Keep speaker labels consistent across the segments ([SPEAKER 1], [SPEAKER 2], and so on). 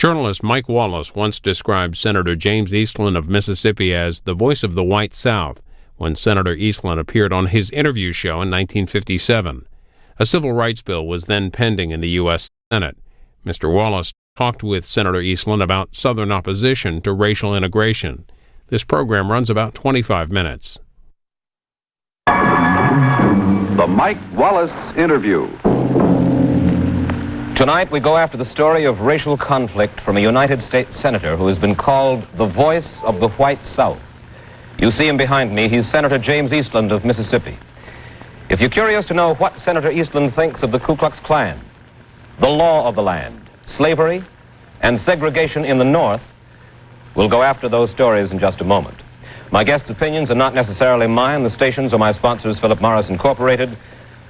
[SPEAKER 1] Journalist Mike Wallace once described Senator James Eastland of Mississippi as the voice of the white South when Senator Eastland appeared on his interview show in 1957. A civil rights bill was then pending in the U.S. Senate. Mr. Wallace talked with Senator Eastland about Southern opposition to racial integration. This program runs about 25 minutes.
[SPEAKER 2] The Mike Wallace Interview.
[SPEAKER 3] Tonight we go after the story of racial conflict from a United States senator who has been called the voice of the white South. You see him behind me. He's Senator James Eastland of Mississippi. If you're curious to know what Senator Eastland thinks of the Ku Klux Klan, the law of the land, slavery, and segregation in the North, we'll go after those stories in just a moment. My guest's opinions are not necessarily mine. The stations are my sponsors, Philip Morris Incorporated.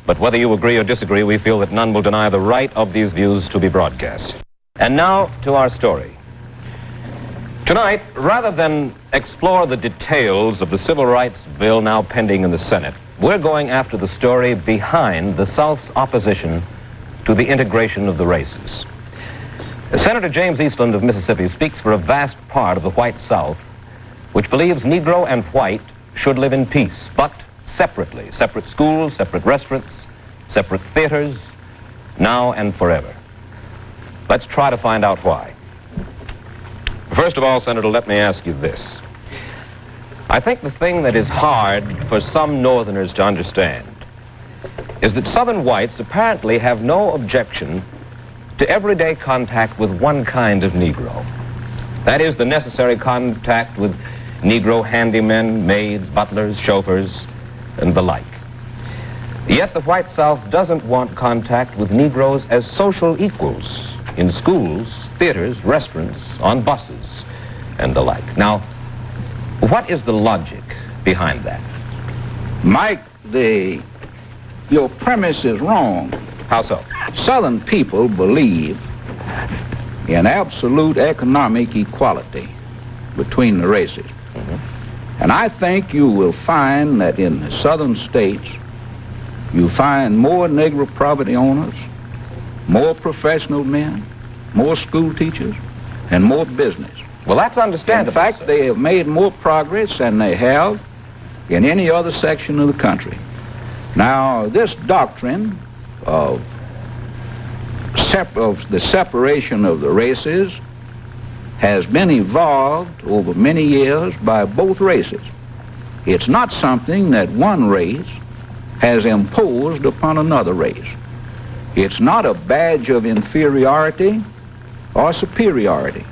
[SPEAKER 3] But whether you agree or disagree, we feel that none will deny the right of these views to be broadcast. And now to our story. Tonight, rather than explore the details of the civil rights bill now pending in the Senate, we're going after the story behind the South's opposition to the integration of the races. Senator James Eastland of Mississippi speaks for a vast part of the white South, which believes Negro and white should live in peace, but separately. Separate schools, separate restaurants, separate theaters, now and forever. Let's try to find out why. First of all, Senator, let me ask you this. I think the thing that is hard for some Northerners to understand is that Southern whites apparently have no objection to everyday contact with one kind of Negro. That is, the necessary contact with Negro handymen, maids, butlers, chauffeurs, and the like. Yet the white South doesn't want contact with Negroes as social equals in schools, theaters, restaurants, on buses, and the like. Now, what is the logic behind that?
[SPEAKER 4] Mike, your premise is wrong.
[SPEAKER 3] How so?
[SPEAKER 4] Southern people believe in absolute economic equality between the races. And I think you will find that in the southern states, you find more Negro property owners, more professional men, more school teachers, and more business.
[SPEAKER 3] Well, that's understandable.
[SPEAKER 4] In fact, they have made more progress than they have in any other section of the country. Now, this doctrine of the separation of the races has been evolved over many years by both races. It's not something that one race has imposed upon another race. It's not a badge of inferiority or superiority.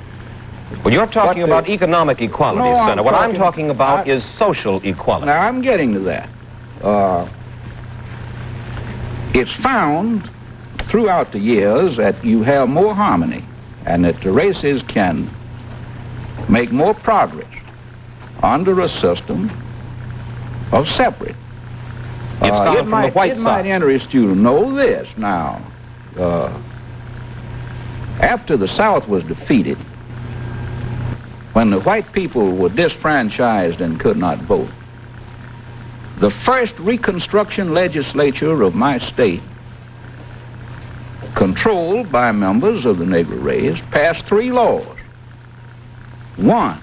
[SPEAKER 3] Well, you're talking about economic equality,
[SPEAKER 4] No,
[SPEAKER 3] Senator. What I'm talking about is social equality.
[SPEAKER 4] Now, I'm getting to that. It's found throughout the years that you have more harmony and that the races can make more progress under a system of separate.
[SPEAKER 3] It's coming from the white
[SPEAKER 4] It
[SPEAKER 3] side.
[SPEAKER 4] might interest you to know this now. After the South was defeated, when the white people were disfranchised and could not vote, the first Reconstruction legislature of my state, controlled by members of the Negro race, passed 3 laws. 1,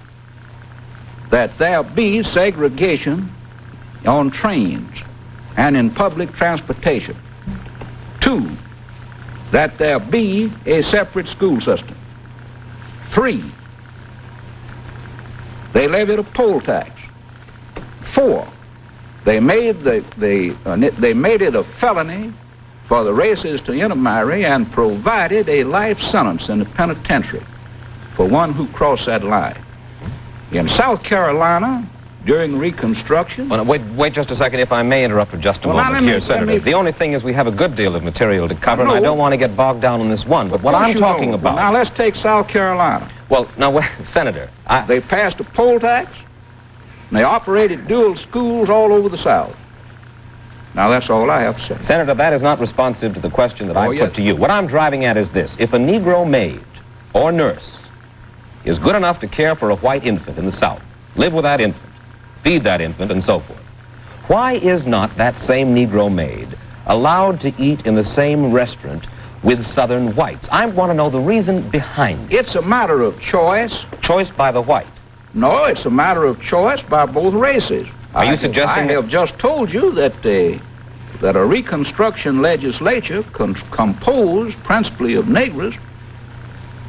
[SPEAKER 4] that there be segregation on trains and in public transportation. 2, that there be a separate school system. 3, they levied a poll tax. 4, they made it a felony for the races to intermarry and provided a life sentence in the penitentiary for one who crossed that line. In South Carolina, during Reconstruction...
[SPEAKER 3] Well, wait just a second, if I may interrupt for just a moment here, Senator. The only thing is we have a good deal of material to cover, and I don't want to get bogged down on this one, but what I'm talking about...
[SPEAKER 4] Now, let's take South Carolina.
[SPEAKER 3] Well, now, Senator,
[SPEAKER 4] They passed a poll tax, and they operated dual schools all over the South. Now, that's all I have to say.
[SPEAKER 3] Senator, that is not responsive to the question that I
[SPEAKER 4] yes.
[SPEAKER 3] put to you. What I'm driving at is this. If a Negro maid or nurse is good enough to care for a white infant in the South, live with that infant, feed that infant, and so forth, why is not that same Negro maid allowed to eat in the same restaurant with Southern whites. I want to know the reason behind it.
[SPEAKER 4] It's a matter of choice.
[SPEAKER 3] Choice by the white.
[SPEAKER 4] No, it's a matter of choice by both races.
[SPEAKER 3] Are you suggesting
[SPEAKER 4] I have just told you that a Reconstruction legislature composed principally of Negroes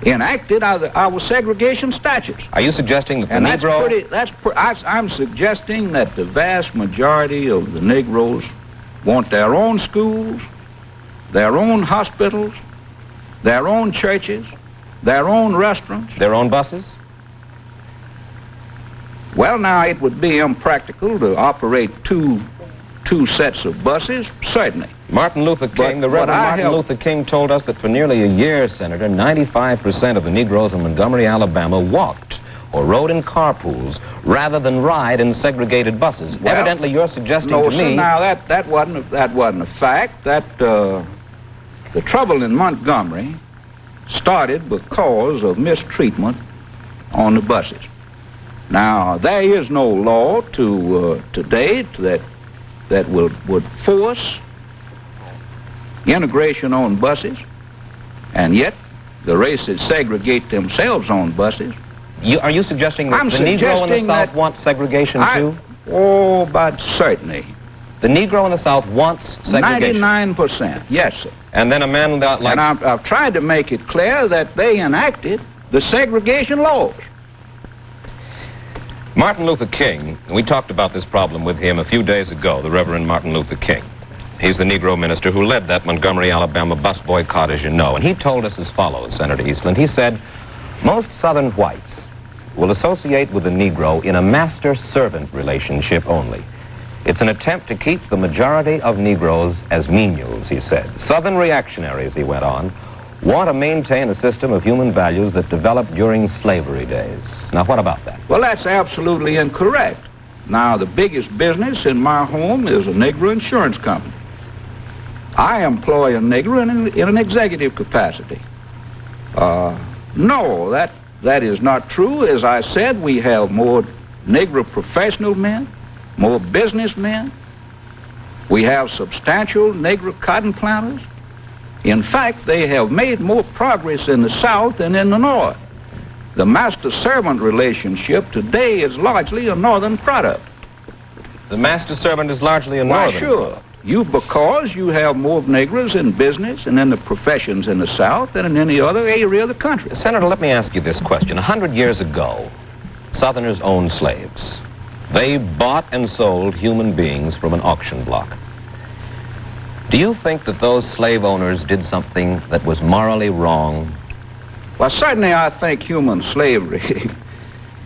[SPEAKER 4] enacted our segregation statutes.
[SPEAKER 3] Are you suggesting that the
[SPEAKER 4] And
[SPEAKER 3] Negro...
[SPEAKER 4] I'm suggesting that the vast majority of the Negroes want their own schools, their own hospitals, their own churches, their own restaurants.
[SPEAKER 3] Their own buses?
[SPEAKER 4] Well, now, it would be impractical to operate two sets of buses, certainly.
[SPEAKER 3] Martin Luther King, the Reverend Martin Luther King told us that for nearly a year, Senator, 95% of the Negroes in Montgomery, Alabama walked or rode in carpools rather than ride in segregated buses.
[SPEAKER 4] Well,
[SPEAKER 3] evidently, you're suggesting
[SPEAKER 4] no,
[SPEAKER 3] to me...
[SPEAKER 4] No, now, that wasn't a fact. The trouble in Montgomery started because of mistreatment on the buses. Now, there is no law to date that would force integration on buses, and yet the races segregate themselves on buses.
[SPEAKER 3] Are you suggesting that the Negro in the South wants segregation too?
[SPEAKER 4] Oh, but certainly.
[SPEAKER 3] The Negro in the South wants segregation?
[SPEAKER 4] 99%, yes, sir.
[SPEAKER 3] And then a man like...
[SPEAKER 4] And I've tried to make it clear that they enacted the segregation laws.
[SPEAKER 3] Martin Luther King, and we talked about this problem with him a few days ago, the Reverend Martin Luther King. He's the Negro minister who led that Montgomery, Alabama bus boycott, as you know. And he told us as follows, Senator Eastland. He said, most Southern whites will associate with the Negro in a master-servant relationship only. It's an attempt to keep the majority of Negroes as menials, he said. Southern reactionaries, he went on, want to maintain a system of human values that developed during slavery days. Now, what about that?
[SPEAKER 4] Well, that's absolutely incorrect. Now, the biggest business in my home is a Negro insurance company. I employ a Negro in an executive capacity. No, that is not true. As I said, we have more Negro professional men, more businessmen. We have substantial Negro cotton planters. In fact, they have made more progress in the South than in the North. The master-servant relationship today is largely a Northern product.
[SPEAKER 3] The master-servant is largely a Northern
[SPEAKER 4] product? Why, sure. Because you have more Negroes in business and in the professions in the South than in any other area of the country.
[SPEAKER 3] Senator, let me ask you this question. 100 years ago, Southerners owned slaves. They bought and sold human beings from an auction block. Do you think that those slave owners did something that was morally wrong?
[SPEAKER 4] Well, certainly I think human slavery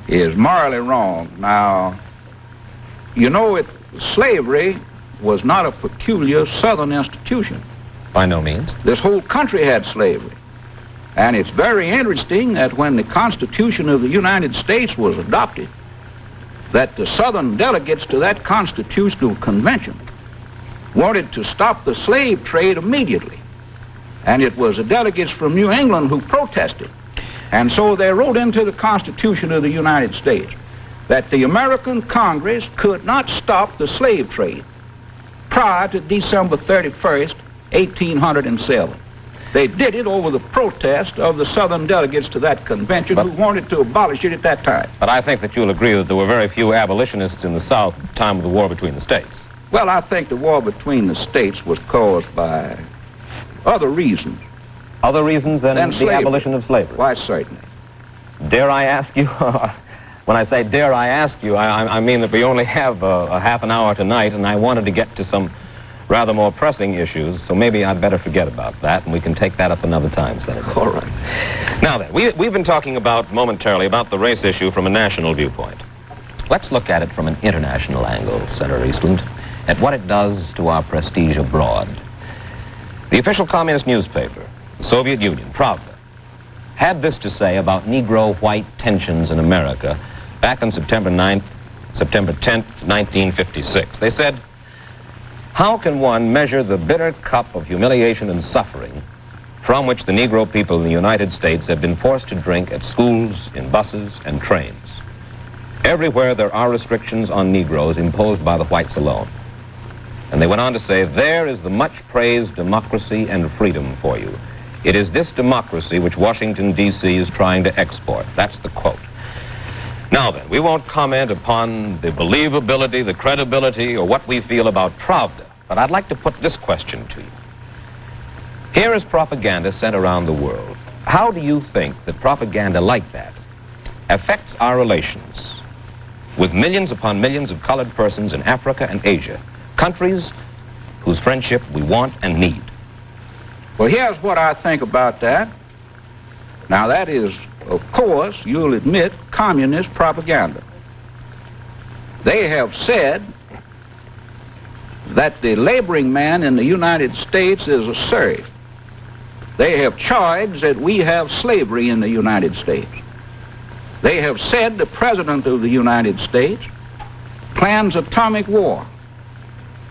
[SPEAKER 4] is morally wrong. Now, you know, slavery was not a peculiar Southern institution.
[SPEAKER 3] By no means.
[SPEAKER 4] This whole country had slavery. And it's very interesting that when the Constitution of the United States was adopted, that the Southern delegates to that constitutional convention wanted to stop the slave trade immediately. And it was the delegates from New England who protested. And so they wrote into the Constitution of the United States that the American Congress could not stop the slave trade prior to December 31st, 1807. They did it over the protest of the Southern delegates to that convention who wanted to abolish it at that time.
[SPEAKER 3] But I think that you'll agree that there were very few abolitionists in the South at the time of the war between the states.
[SPEAKER 4] Well, I think the war between the states was caused by other reasons.
[SPEAKER 3] Other reasons than the abolition of slavery?
[SPEAKER 4] Why, certainly.
[SPEAKER 3] Dare I ask you, when I say dare I ask you, I mean that we only have a half an hour tonight, and I wanted to get to some rather more pressing issues, so maybe I'd better forget about that, and we can take that up another time, Senator.
[SPEAKER 4] All right.
[SPEAKER 3] Now then, we've been talking momentarily about the race issue from a national viewpoint. Let's look at it from an international angle, Senator Eastland, at what it does to our prestige abroad. The official communist newspaper, the Soviet Union, Pravda, had this to say about Negro-white tensions in America back on September 10th, 1956. They said, how can one measure the bitter cup of humiliation and suffering from which the Negro people in the United States have been forced to drink at schools, in buses, and trains? Everywhere there are restrictions on Negroes imposed by the whites alone. And they went on to say, there is the much-praised democracy and freedom for you. It is this democracy which Washington, D.C. is trying to export. That's the quote. Now then, we won't comment upon the believability, the credibility, or what we feel about Pravda, but I'd like to put this question to you. Here is propaganda sent around the world. How do you think that propaganda like that affects our relations with millions upon millions of colored persons in Africa and Asia, countries whose friendship we want and need?
[SPEAKER 4] Well, here's what I think about that. Now, that is, of course, you'll admit, communist propaganda. They have said that the laboring man in the United States is a serf. They have charged that we have slavery in the United States. They have said the President of the United States plans atomic war.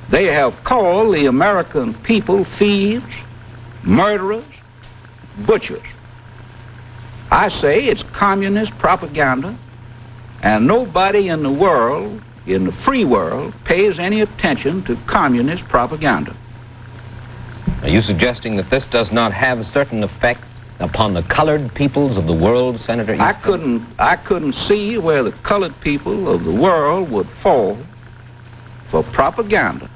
[SPEAKER 4] They have called the American people thieves, murderers, butchers. I say it's communist propaganda, and nobody in the world, in the free world, pays any attention to communist propaganda.
[SPEAKER 3] Are you suggesting that this does not have certain effects upon the colored peoples of the world, Senator Eastland?
[SPEAKER 4] I couldn't see where the colored people of the world would fall for propaganda.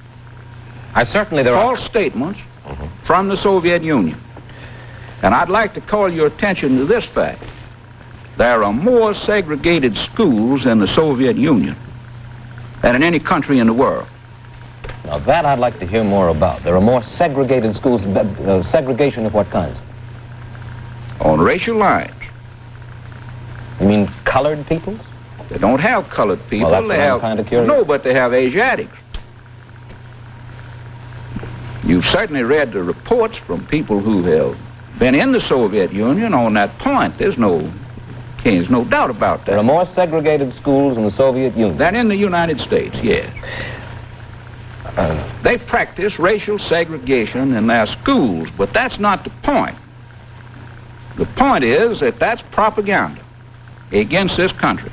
[SPEAKER 4] False statements from the Soviet Union. And I'd like to call your attention to this fact. There are more segregated schools in the Soviet Union than in any country in the world.
[SPEAKER 3] Now that I'd like to hear more about. There are more segregated schools. Segregation of what kinds?
[SPEAKER 4] On racial lines.
[SPEAKER 3] You mean colored peoples?
[SPEAKER 4] They don't have colored people.
[SPEAKER 3] Well, that's what I'm kind of curious.
[SPEAKER 4] No, but they have Asiatics. You've certainly read the reports from people who have been in the Soviet Union on that point. There's no doubt about that.
[SPEAKER 3] There are more segregated schools in the Soviet Union
[SPEAKER 4] than in the United States, yes. They practice racial segregation in their schools, but that's not the point. The point is that that's propaganda against this country.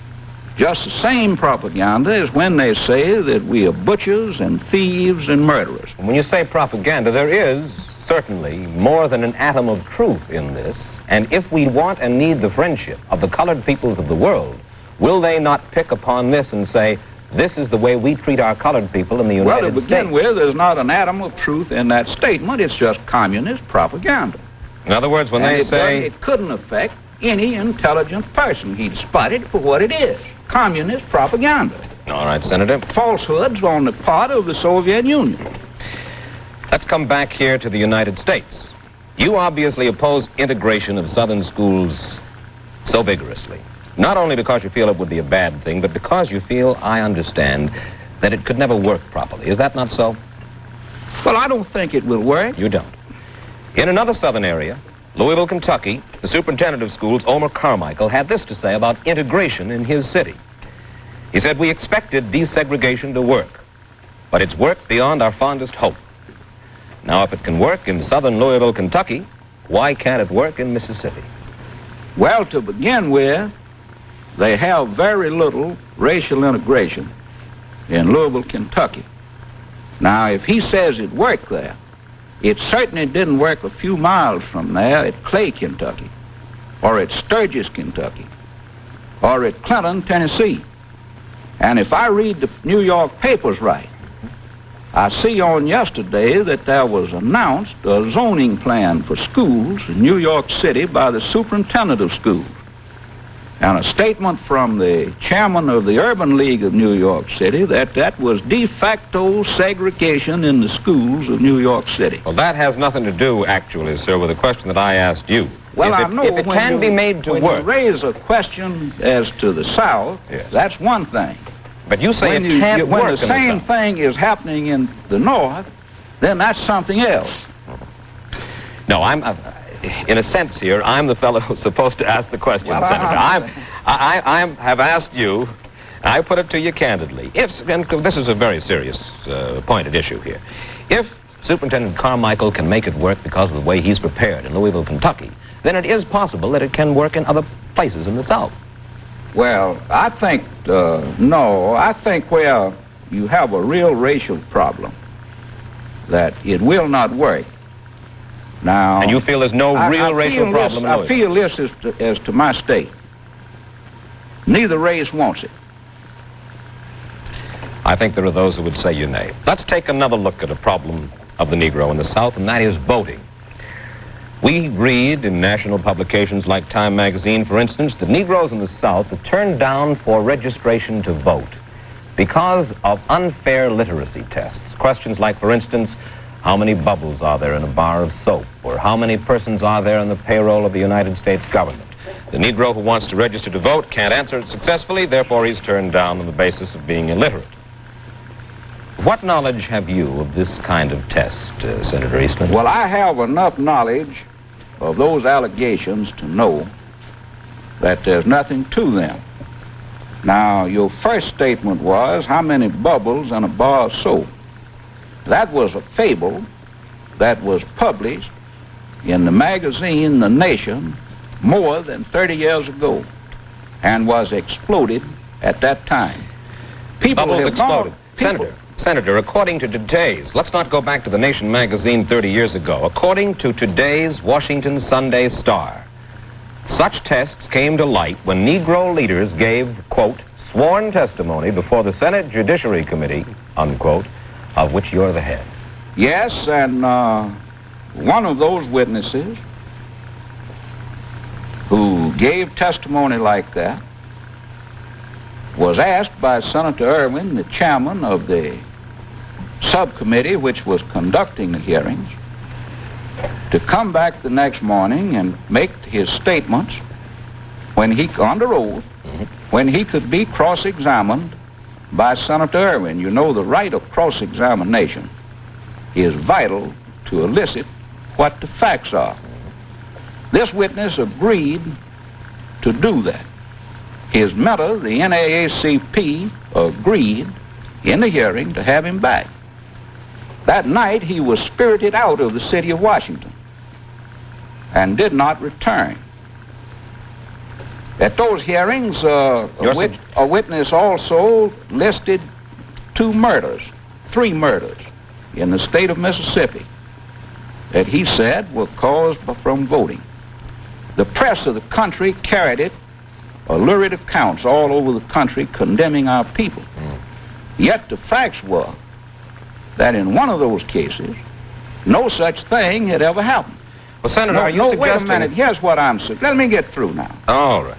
[SPEAKER 4] Just the same propaganda as when they say that we are butchers and thieves and murderers.
[SPEAKER 3] When you say propaganda, there is certainly more than an atom of truth in this. And if we want and need the friendship of the colored peoples of the world, will they not pick upon this and say, this is the way we treat our colored people in the United States?
[SPEAKER 4] Well, to begin with, there's not an atom of truth in that statement. It's just communist propaganda.
[SPEAKER 3] In other words, when they say...
[SPEAKER 4] It couldn't affect any intelligent person. He'd spot it for what it is. Communist propaganda.
[SPEAKER 3] All right, Senator.
[SPEAKER 4] Falsehoods on the part of the Soviet Union.
[SPEAKER 3] Let's come back here to the United States. You obviously oppose integration of Southern schools so vigorously. Not only because you feel it would be a bad thing, but because you feel, I understand, that it could never work properly. Is that not so?
[SPEAKER 4] Well, I don't think it will work.
[SPEAKER 3] You don't. In another southern area, Louisville, Kentucky, the superintendent of schools, Omar Carmichael, had this to say about integration in his city. He said, we expected desegregation to work, but it's worked beyond our fondest hope. Now, if it can work in southern Louisville, Kentucky, why can't it work in Mississippi?
[SPEAKER 4] Well, to begin with, they have very little racial integration in Louisville, Kentucky. Now, if he says it worked there, it certainly didn't work a few miles from there at Clay, Kentucky, or at Sturgis, Kentucky, or at Clinton, Tennessee. And if I read the New York papers right, I see on yesterday that there was announced a zoning plan for schools in New York City by the superintendent of schools. And a statement from the chairman of the Urban League of New York City that was de facto segregation in the schools of New York City.
[SPEAKER 3] Well, that has nothing to do, actually, sir, with the question that I asked you.
[SPEAKER 4] Well, I know
[SPEAKER 3] if it can be made to
[SPEAKER 4] when
[SPEAKER 3] work.
[SPEAKER 4] you raise a question as to the South,
[SPEAKER 3] yes,
[SPEAKER 4] that's one thing.
[SPEAKER 3] But you say
[SPEAKER 4] when
[SPEAKER 3] it can't work
[SPEAKER 4] when the same thing is happening in the North, then that's something else.
[SPEAKER 3] No, in a sense here, I'm the fellow who's supposed to ask the question,
[SPEAKER 4] well,
[SPEAKER 3] Senator. I have asked you, I put it to you candidly, and this is a very serious pointed issue here. If Superintendent Carmichael can make it work because of the way he's prepared in Louisville, Kentucky, then it is possible that it can work in other places in the South.
[SPEAKER 4] Well, I think, no, I think where you have a real racial problem, that it will not work. Now,
[SPEAKER 3] And you feel there's no real racial problem in
[SPEAKER 4] I
[SPEAKER 3] Louisville?
[SPEAKER 4] feel this as to my state. Neither race wants it.
[SPEAKER 3] I think there are those who would say you nay. Let's take another look at a problem of the Negro in the South, and that is voting. We read in national publications like Time magazine, for instance, that Negroes in the South are turned down for registration to vote because of unfair literacy tests. Questions like, for instance, how many bubbles are there in a bar of soap? Or how many persons are there on the payroll of the United States government? The Negro who wants to register to vote can't answer it successfully, therefore he's turned down on the basis of being illiterate. What knowledge have you of this kind of test, Senator Eastland?
[SPEAKER 4] Well, I have enough knowledge of those allegations to know that there's nothing to them. Now, your first statement was how many bubbles in a bar of soap. That was a fable that was published in the magazine The Nation more than 30 years ago and was exploded at that time.
[SPEAKER 3] Bubbles exploded. Senator, according to today's, let's not go back to The Nation magazine 30 years ago. According to today's Washington Sunday Star, such tests came to light when Negro leaders gave, quote, sworn testimony before the Senate Judiciary Committee, unquote, of which you're the head.
[SPEAKER 4] Yes, and one of those witnesses who gave testimony like that was asked by Senator Irwin, the chairman of the subcommittee which was conducting the hearings, to come back the next morning and make his statements when he, under oath, when he could be cross-examined by Senator Irwin. You know, the right of cross-examination is vital to elicit what the facts are. This witness agreed to do that. His mentor, the NAACP, agreed in the hearing to have him back. That night, he was spirited out of the city of Washington and did not return. At those hearings, a witness also listed three murders in the state of Mississippi that he said were caused from voting. The press of the country carried it, lurid accounts all over the country condemning our people. Yet the facts were that in one of those cases, no such thing had ever happened.
[SPEAKER 3] Well, Senator, are you suggesting...
[SPEAKER 4] wait a minute. Here's what I'm saying. Let me get through now.
[SPEAKER 3] All right.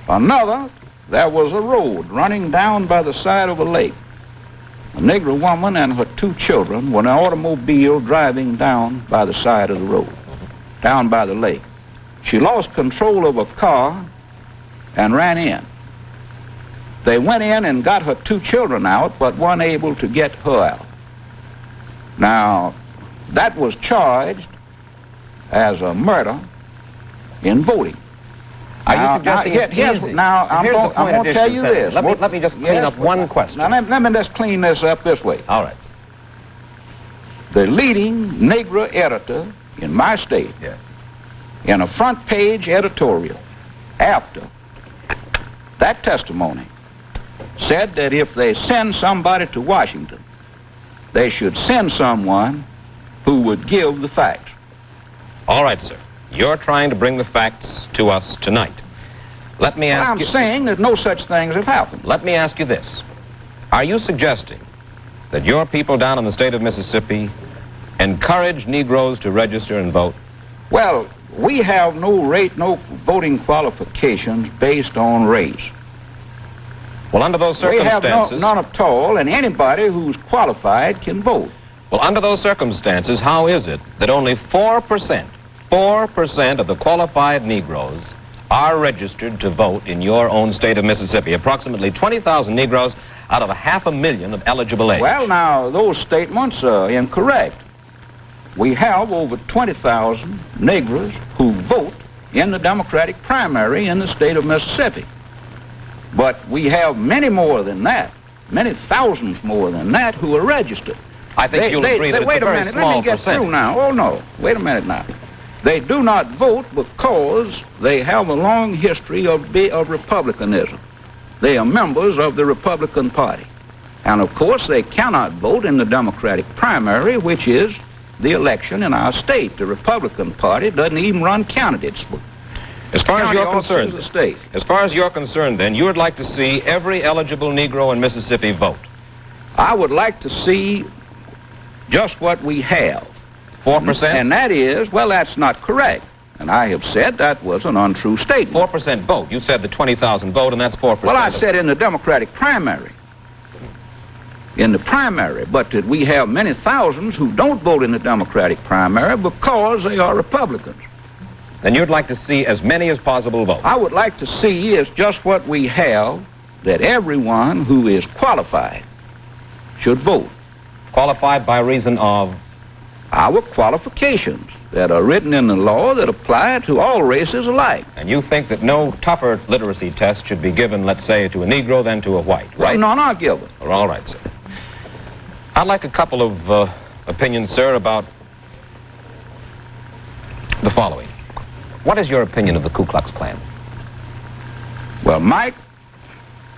[SPEAKER 4] Another, there was a road running down by the side of a lake. A Negro woman and her two children were in an automobile driving down by the side of the road, down by the lake. She lost control of her car and ran in. They went in and got her two children out, but weren't able to get her out. Now, that was charged as a murder in voting.
[SPEAKER 3] Are you suggesting it's easy?
[SPEAKER 4] Now, I'm going to tell you this.
[SPEAKER 3] Let me just clean up one question.
[SPEAKER 4] Now, let me just clean this up this way.
[SPEAKER 3] All right.
[SPEAKER 4] The leading Negro editor in my state,
[SPEAKER 3] yes,
[SPEAKER 4] in a front page editorial after that testimony, said that if they send somebody to Washington, they should send someone who would give the facts.
[SPEAKER 3] All right, sir. You're trying to bring the facts to us tonight. Let me ask you...
[SPEAKER 4] I'm saying that no such things have happened.
[SPEAKER 3] Let me ask you this. Are you suggesting that your people down in the state of Mississippi encourage Negroes to register and vote?
[SPEAKER 4] Well, we have no voting qualifications based on race.
[SPEAKER 3] Well, under those circumstances...
[SPEAKER 4] We have none at all, and anybody who's qualified can vote.
[SPEAKER 3] Well, under those circumstances, how is it that only 4% of the qualified Negroes are registered to vote in your own state of Mississippi? Approximately 20,000 Negroes out of 500,000 of eligible age.
[SPEAKER 4] Well, now, those statements are incorrect. We have over 20,000 Negroes who vote in the Democratic primary in the state of Mississippi. But we have many more than that, many thousands more than that who are registered.
[SPEAKER 3] I think you'll agree that it's a very small
[SPEAKER 4] let me get through now. Oh, no. Wait a minute now. They do not vote because they have a long history of republicanism. They are members of the Republican Party. And, of course, they cannot vote in the Democratic primary, which is the election in our state. The Republican Party doesn't even run candidates.
[SPEAKER 3] As far as you're concerned,
[SPEAKER 4] the state.
[SPEAKER 3] As far as you're concerned, then, you would like to see every eligible Negro in Mississippi vote.
[SPEAKER 4] I would like to see just what we have.
[SPEAKER 3] 4%?
[SPEAKER 4] And that is, well, that's not correct. And I have said that was an untrue statement.
[SPEAKER 3] 4% vote. You said the 20,000 vote, and that's 4%.
[SPEAKER 4] Well, I said in the Democratic primary. In the primary. But that we have many thousands who don't vote in the Democratic primary because they are Republicans.
[SPEAKER 3] Then you'd like to see as many as possible vote.
[SPEAKER 4] I would like to see is just what we have, that everyone who is qualified should vote.
[SPEAKER 3] Qualified by reason of?
[SPEAKER 4] Our qualifications that are written in the law that apply to all races alike.
[SPEAKER 3] And you think that no tougher literacy test should be given, let's say, to a Negro than to a white, right?
[SPEAKER 4] Well, no, not given.
[SPEAKER 3] Well, all right, sir. I'd like a couple of opinions, sir, about the following. What is your opinion of the Ku Klux Klan?
[SPEAKER 4] Well, Mike,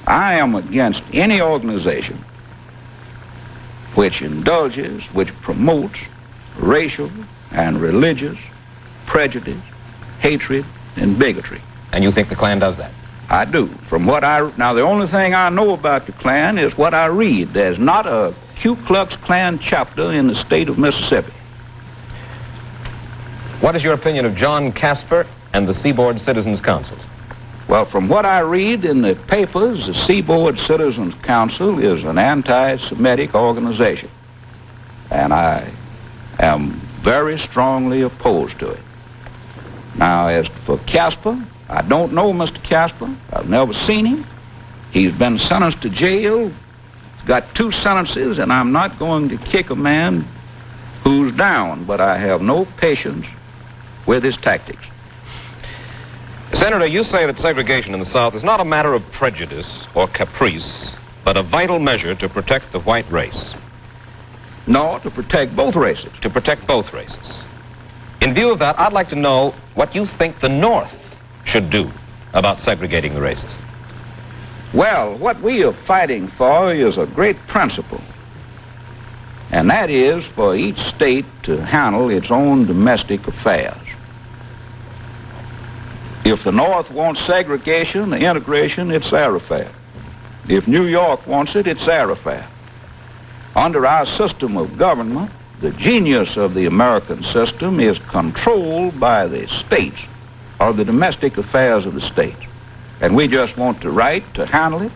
[SPEAKER 4] I am against any organization which indulges, which promotes racial and religious prejudice, hatred, and bigotry.
[SPEAKER 3] And you think the Klan does that?
[SPEAKER 4] I do. Now, the only thing I know about the Klan is what I read. There's not a Ku Klux Klan chapter in the state of Mississippi.
[SPEAKER 3] What is your opinion of John Casper and the Seaboard Citizens Council?
[SPEAKER 4] Well, from what I read in the papers, the Seaboard Citizens Council is an anti-Semitic organization. And I am very strongly opposed to it. Now, as for Casper, I don't know Mr. Casper. I've never seen him. He's been sentenced to jail. He's got 2 sentences, and I'm not going to kick a man who's down, but I have no patience with his tactics.
[SPEAKER 3] Senator, you say that segregation in the South is not a matter of prejudice or caprice, but a vital measure to protect the white race.
[SPEAKER 4] No, to protect both races.
[SPEAKER 3] To protect both races. In view of that, I'd like to know what you think the North should do about segregating the races.
[SPEAKER 4] Well, what we are fighting for is a great principle, and that is for each state to handle its own domestic affairs. If the North wants segregation, the integration, it's their affair. If New York wants it, it's their affair. Under our system of government, the genius of the American system is controlled by the states, or the domestic affairs of the states. And we just want the right to handle it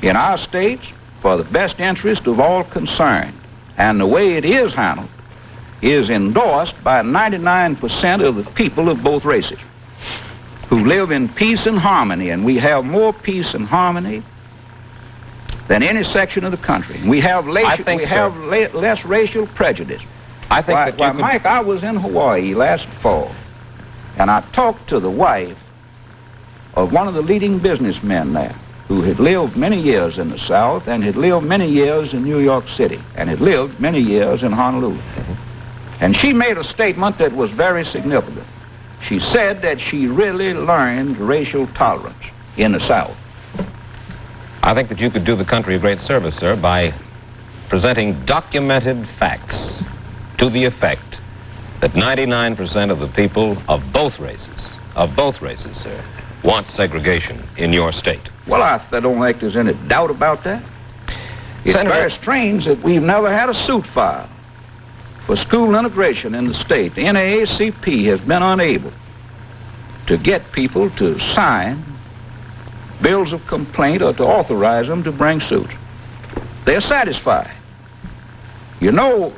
[SPEAKER 4] in our states for the best interest of all concerned. And the way it is handled is endorsed by 99% of the people of both races who live in peace and harmony. And we have more peace and harmony than any section of the country. We have less racial prejudice.
[SPEAKER 3] I think
[SPEAKER 4] Mike, I was in Hawaii last fall, and I talked to the wife of one of the leading businessmen there, who had lived many years in the South and had lived many years in New York City and had lived many years in Honolulu. And she made a statement that was very significant. She said that she really learned racial tolerance in the South.
[SPEAKER 3] I think that you could do the country a great service, sir, by presenting documented facts to the effect that 99% of the people of both races, sir, want segregation in your state.
[SPEAKER 4] Well, I don't think there's any doubt about that. It's
[SPEAKER 3] Senator,
[SPEAKER 4] very strange that we've never had a suit filed for school integration in the state. The NAACP has been unable to get people to sign bills of complaint or to authorize them to bring suits. They're satisfied. You know,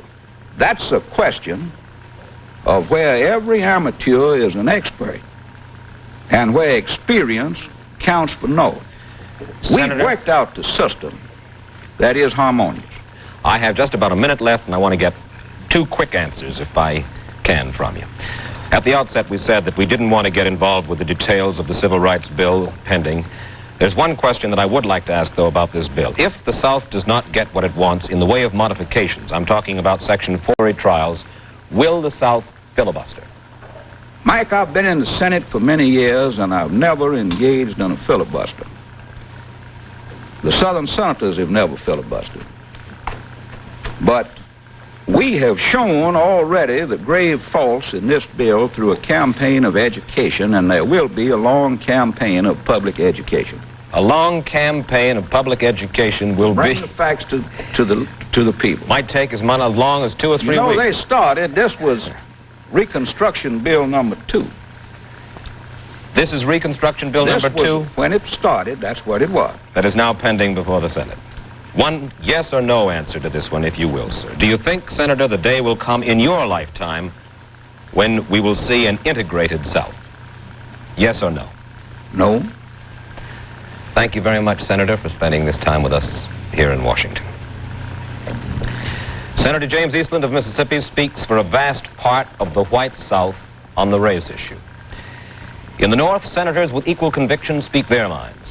[SPEAKER 4] that's a question of where every amateur is an expert and where experience counts for naught. We've worked out the system that is harmonious.
[SPEAKER 3] I have just about a minute left, and I want to get 2 quick answers, if I can, from you. At the outset, we said that we didn't want to get involved with the details of the Civil Rights Bill pending. There's one question that I would like to ask, though, about this bill. If the South does not get what it wants in the way of modifications, I'm talking about Section 4 trials, will the South filibuster?
[SPEAKER 4] Mike, I've been in the Senate for many years, and I've never engaged in a filibuster. The Southern senators have never filibustered. But We have shown already the grave faults in this bill through a campaign of education, and there will be a long campaign of public education.
[SPEAKER 3] A long campaign of public education will
[SPEAKER 4] Bring the facts to the people.
[SPEAKER 3] might take as long as 2 or 3 weeks.
[SPEAKER 4] They started, this was Reconstruction Bill number 2.
[SPEAKER 3] This is Reconstruction Bill number 2?
[SPEAKER 4] When it started, that's what it was.
[SPEAKER 3] That is now pending before the Senate. One yes or no answer to this one, if you will, sir. Do you think, Senator, the day will come in your lifetime when we will see an integrated South? Yes or no?
[SPEAKER 4] No.
[SPEAKER 3] Thank you very much, Senator, for spending this time with us here in Washington. Senator James Eastland of Mississippi speaks for a vast part of the white South on the race issue. In the North, senators with equal conviction speak their minds.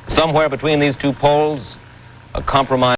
[SPEAKER 3] Somewhere between these two poles, a compromise